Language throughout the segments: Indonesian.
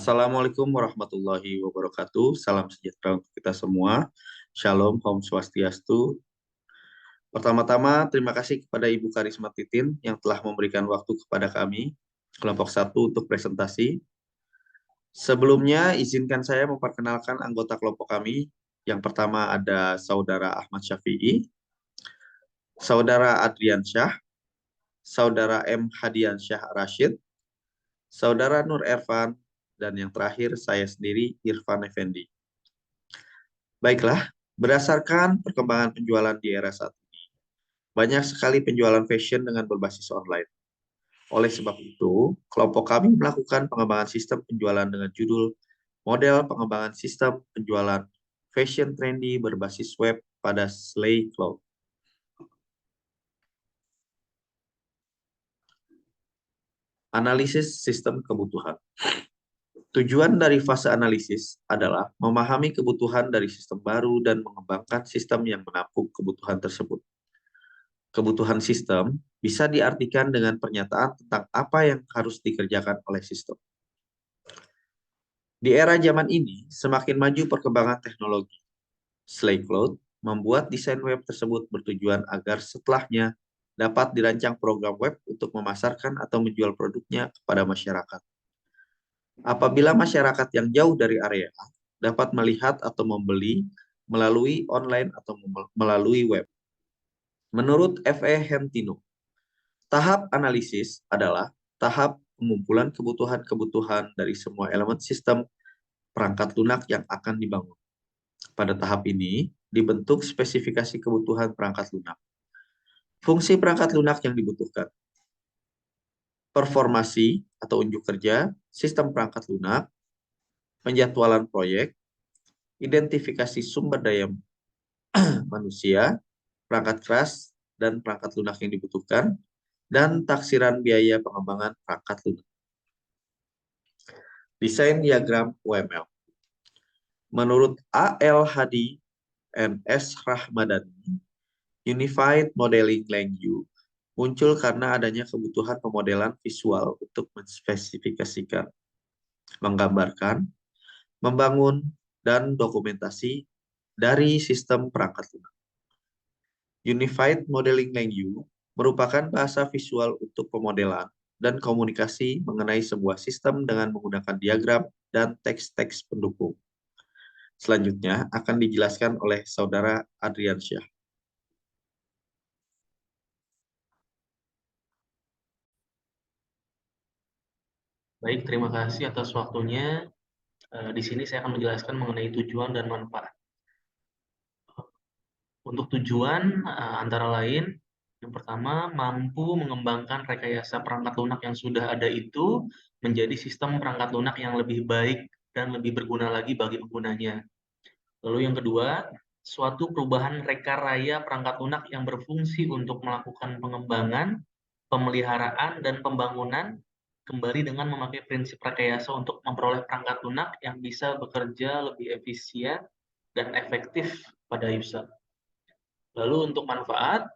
Assalamualaikum warahmatullahi wabarakatuh. Salam sejahtera untuk kita semua. Shalom, Om Swastiastu. Pertama-tama, terima kasih kepada Ibu Karisma Titin yang telah memberikan waktu kepada kami, kelompok 1 untuk presentasi. Sebelumnya, izinkan saya memperkenalkan anggota kelompok kami. Yang pertama ada Saudara Ahmad Syafi'i, Saudara Adrian Syah, Saudara M. Hadian Syah Rashid, Saudara Nur Ervan, dan yang terakhir saya sendiri, Irfan Effendi. Baiklah, berdasarkan perkembangan penjualan di era saat ini, banyak sekali penjualan fashion dengan berbasis online. Oleh sebab itu, kelompok kami melakukan pengembangan sistem penjualan dengan judul Model Pengembangan Sistem Penjualan Fashion Trendy Berbasis Web pada Slay Cloud. Analisis sistem kebutuhan. Tujuan dari fase analisis adalah memahami kebutuhan dari sistem baru dan mengembangkan sistem yang menampung kebutuhan tersebut. Kebutuhan sistem bisa diartikan dengan pernyataan tentang apa yang harus dikerjakan oleh sistem. Di era zaman ini, semakin maju perkembangan teknologi. Slay Cloud membuat desain web tersebut bertujuan agar setelahnya dapat dirancang program web untuk memasarkan atau menjual produknya kepada masyarakat. Apabila masyarakat yang jauh dari area dapat melihat atau membeli melalui online atau melalui web. Menurut F.E. Hentino, tahap analisis adalah tahap pengumpulan kebutuhan-kebutuhan dari semua elemen sistem perangkat lunak yang akan dibangun. Pada tahap ini, dibentuk spesifikasi kebutuhan perangkat lunak. Fungsi perangkat lunak yang dibutuhkan. Performasi atau unjuk kerja, sistem perangkat lunak, penjadwalan proyek, identifikasi sumber daya manusia, perangkat keras, dan perangkat lunak yang dibutuhkan, dan taksiran biaya pengembangan perangkat lunak. Desain diagram UML. Menurut A.L. Hadi and S. Rahmadani, Unified Modeling Language muncul karena adanya kebutuhan pemodelan visual untuk menspesifikasikan, menggambarkan, membangun, dan dokumentasi dari sistem perangkat lunak. Unified Modeling Language merupakan bahasa visual untuk pemodelan dan komunikasi mengenai sebuah sistem dengan menggunakan diagram dan teks-teks pendukung. Selanjutnya akan dijelaskan oleh Saudara Adrian Syah. Baik, terima kasih atas waktunya. Di sini saya akan menjelaskan mengenai tujuan dan manfaat. Untuk tujuan antara lain, yang pertama, mampu mengembangkan rekayasa perangkat lunak yang sudah ada itu menjadi sistem perangkat lunak yang lebih baik dan lebih berguna lagi bagi penggunanya. Lalu yang kedua, suatu perubahan reka raya perangkat lunak yang berfungsi untuk melakukan pengembangan, pemeliharaan, dan pembangunan kembali dengan memakai prinsip rekayasa untuk memperoleh perangkat lunak yang bisa bekerja lebih efisien dan efektif pada user. Lalu untuk manfaat,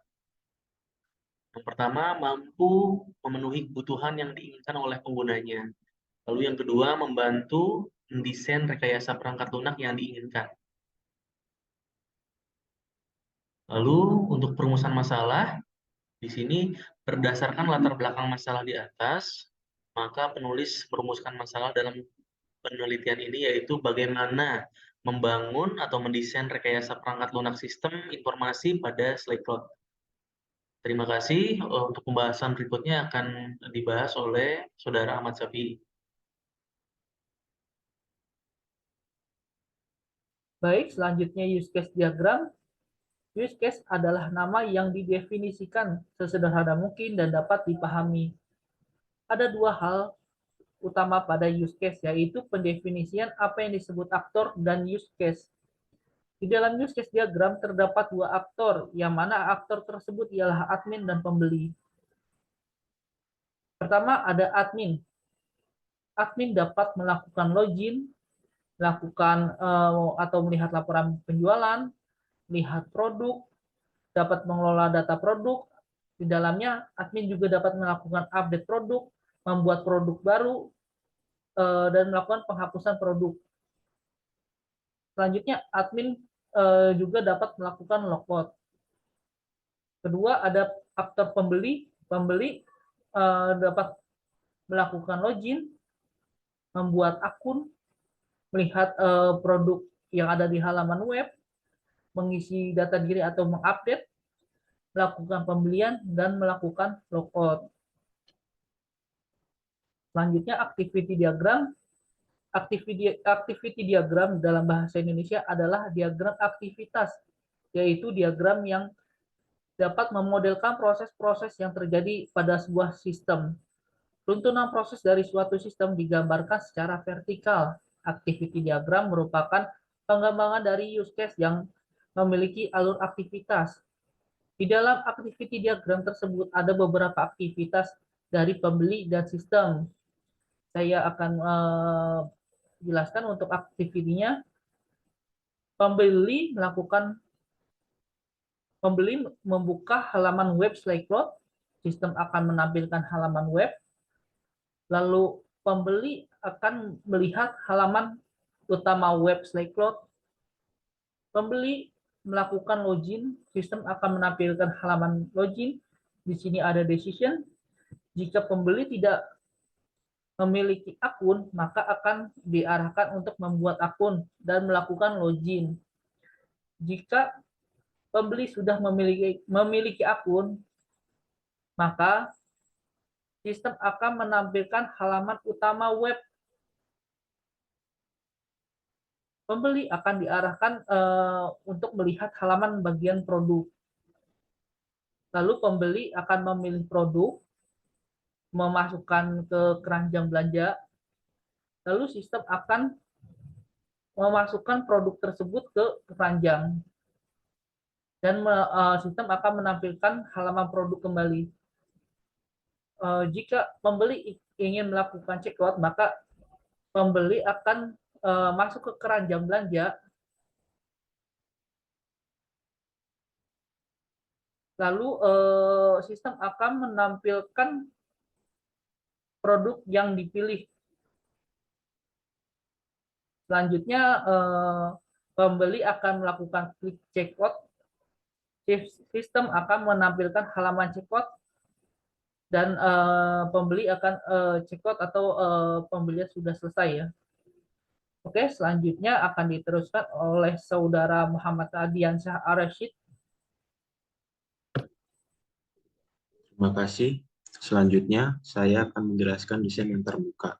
yang pertama mampu memenuhi kebutuhan yang diinginkan oleh penggunanya. Lalu yang kedua membantu mendesain rekayasa perangkat lunak yang diinginkan. Lalu untuk perumusan masalah, di sini berdasarkan latar belakang masalah di atas, maka penulis merumuskan masalah dalam penelitian ini yaitu bagaimana membangun atau mendesain rekayasa perangkat lunak sistem informasi pada Slay Cloud. Terima kasih. Untuk pembahasan berikutnya akan dibahas oleh Saudara Ahmad Syafi'i. Baik, selanjutnya use case diagram. Use case adalah nama yang didefinisikan sesederhana mungkin dan dapat dipahami. Ada dua hal utama pada use case, yaitu pendefinisian apa yang disebut aktor dan use case. Di dalam use case diagram terdapat dua aktor, yang mana aktor tersebut ialah admin dan pembeli. Pertama ada admin. Admin dapat melakukan login, melakukan atau melihat laporan penjualan, lihat produk, dapat mengelola data produk. Di dalamnya, admin juga dapat melakukan update produk, membuat produk baru, dan melakukan penghapusan produk. Selanjutnya, admin juga dapat melakukan logout. Kedua, ada aktor pembeli. Pembeli dapat melakukan login, membuat akun, melihat produk yang ada di halaman web, mengisi data diri atau mengupdate, melakukan pembelian, dan melakukan logout. Selanjutnya, activity diagram. Activity diagram dalam bahasa Indonesia adalah diagram aktivitas, yaitu diagram yang dapat memodelkan proses-proses yang terjadi pada sebuah sistem. Runtunan proses dari suatu sistem digambarkan secara vertikal. Activity diagram merupakan pengembangan dari use case yang memiliki alur aktivitas. Di dalam activity diagram tersebut ada beberapa aktivitas dari pembeli dan sistem. Saya akan jelaskan untuk aktivitinya. Pembeli membuka halaman web SlideCloud, sistem akan menampilkan halaman web, lalu pembeli akan melihat halaman utama web SlideCloud. Pembeli melakukan login, sistem akan menampilkan halaman login. Di sini ada decision. Jika pembeli tidak memiliki akun, maka akan diarahkan untuk membuat akun dan melakukan login. Jika pembeli sudah memiliki akun, maka sistem akan menampilkan halaman utama web. Pembeli akan diarahkan untuk melihat halaman bagian produk. Lalu pembeli akan memilih produk, memasukkan ke keranjang belanja, lalu sistem akan memasukkan produk tersebut ke keranjang, dan sistem akan menampilkan halaman produk kembali. Jika pembeli ingin melakukan checkout, maka pembeli akan masuk ke keranjang belanja, lalu sistem akan menampilkan produk yang dipilih. Selanjutnya, pembeli akan melakukan klik checkout. Sistem akan menampilkan halaman checkout, dan pembeli akan checkout atau pembelian sudah selesai ya. Oke, selanjutnya akan diteruskan oleh Saudara Muhammad Adiansyah Ar-Rasyid. Terima kasih. Selanjutnya, saya akan menjelaskan desain yang terbuka.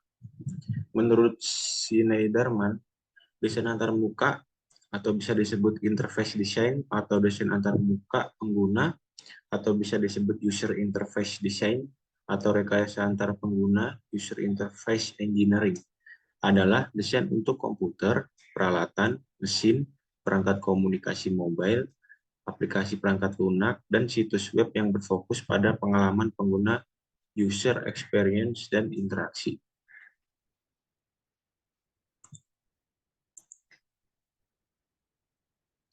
Menurut Schneiderman, desain antarmuka atau bisa disebut interface design atau desain antarmuka pengguna atau bisa disebut user interface design atau rekayasa antar pengguna user interface engineering adalah desain untuk komputer, peralatan, mesin, perangkat komunikasi mobile, aplikasi perangkat lunak, dan situs web yang berfokus pada pengalaman pengguna, user experience, dan interaksi.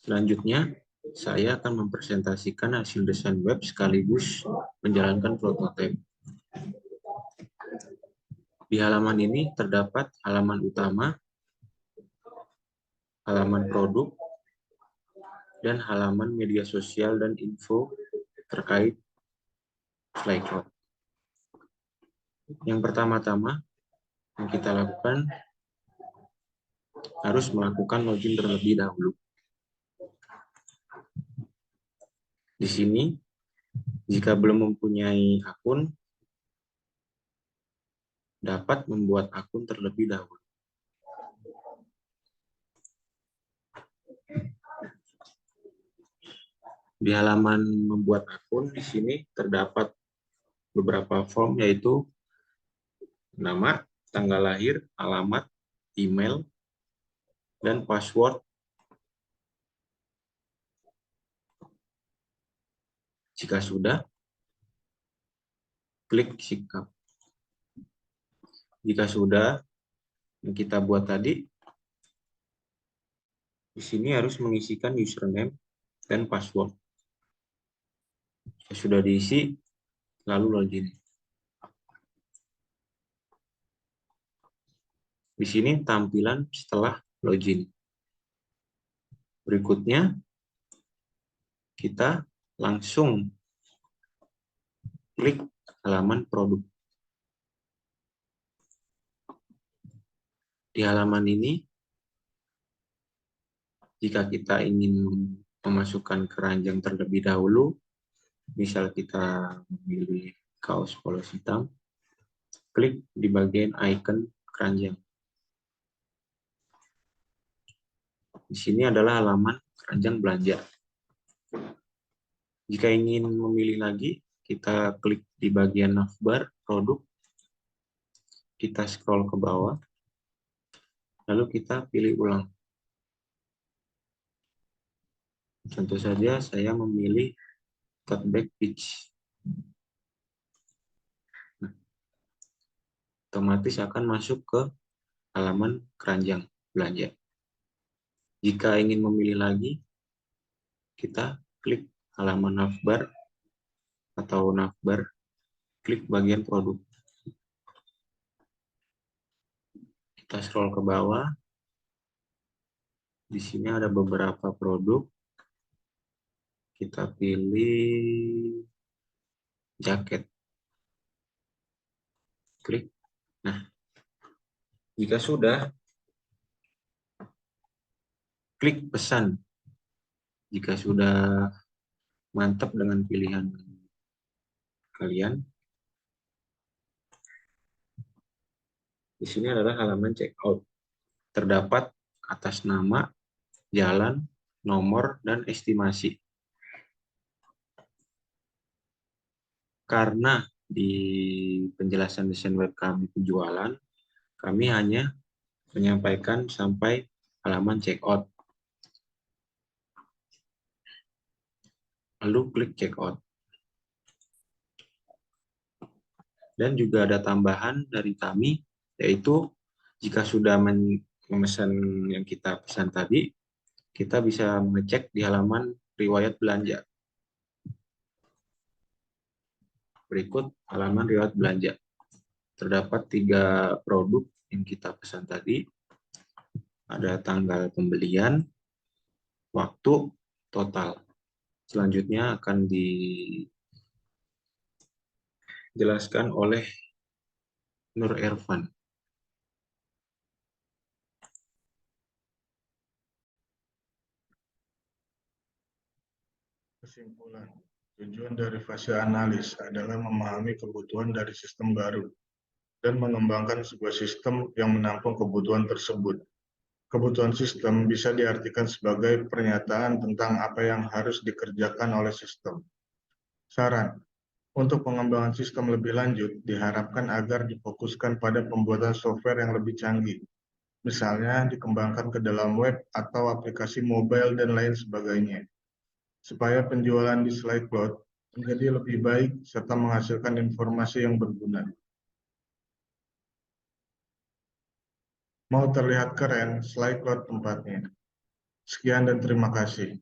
Selanjutnya, saya akan mempresentasikan hasil desain web sekaligus menjalankan prototipe. Di halaman ini terdapat halaman utama, halaman produk, dan halaman media sosial dan info terkait SlideCloud. Yang pertama-tama yang kita lakukan harus melakukan login terlebih dahulu. Di sini, jika belum mempunyai akun, dapat membuat akun terlebih dahulu. Di halaman membuat akun, di sini terdapat beberapa form, yaitu nama, tanggal lahir, alamat, email, dan password. Jika sudah, klik sikap. Jika sudah, yang kita buat tadi, di sini harus mengisikan username dan password. Jika sudah diisi, lalu login. Di sini tampilan setelah login. Berikutnya, kita langsung klik halaman produk. Di halaman ini, jika kita ingin memasukkan keranjang terlebih dahulu, misal kita memilih kaos polos hitam, klik di bagian icon keranjang. Di sini adalah halaman keranjang belanja. Jika ingin memilih lagi, kita klik di bagian navbar produk, kita scroll ke bawah, lalu kita pilih ulang. Tentu saja saya memilih tote bag peach. Nah, otomatis akan masuk ke halaman keranjang belanja. Jika ingin memilih lagi, kita klik halaman navbar atau navbar, klik bagian produk. Kita scroll ke bawah. Di sini ada beberapa produk. Kita pilih jaket. Klik. Nah, jika sudah, klik pesan. Jika sudah mantap dengan pilihan kalian, di sini adalah halaman checkout. Terdapat atas nama, jalan, nomor, dan estimasi. Karena di penjelasan desain web kami penjualan, kami hanya menyampaikan sampai halaman checkout. Lalu klik checkout. Dan juga ada tambahan dari kami, yaitu jika sudah memesan yang kita pesan tadi, kita bisa mengecek di halaman riwayat belanja. Berikut halaman riwayat belanja. Terdapat 3 produk yang kita pesan tadi. Ada tanggal pembelian, waktu, total. Selanjutnya akan dijelaskan oleh Nur Ervan. Kesimpulan, tujuan dari fase analis adalah memahami kebutuhan dari sistem baru dan mengembangkan sebuah sistem yang menampung kebutuhan tersebut. Kebutuhan sistem bisa diartikan sebagai pernyataan tentang apa yang harus dikerjakan oleh sistem. Saran, untuk pengembangan sistem lebih lanjut, diharapkan agar difokuskan pada pembuatan software yang lebih canggih. Misalnya, dikembangkan ke dalam web atau aplikasi mobile dan lain sebagainya, supaya penjualan di SlideCloud menjadi lebih baik serta menghasilkan informasi yang berguna. Mau terlihat keren, SlideCloud tempatnya. Sekian dan terima kasih.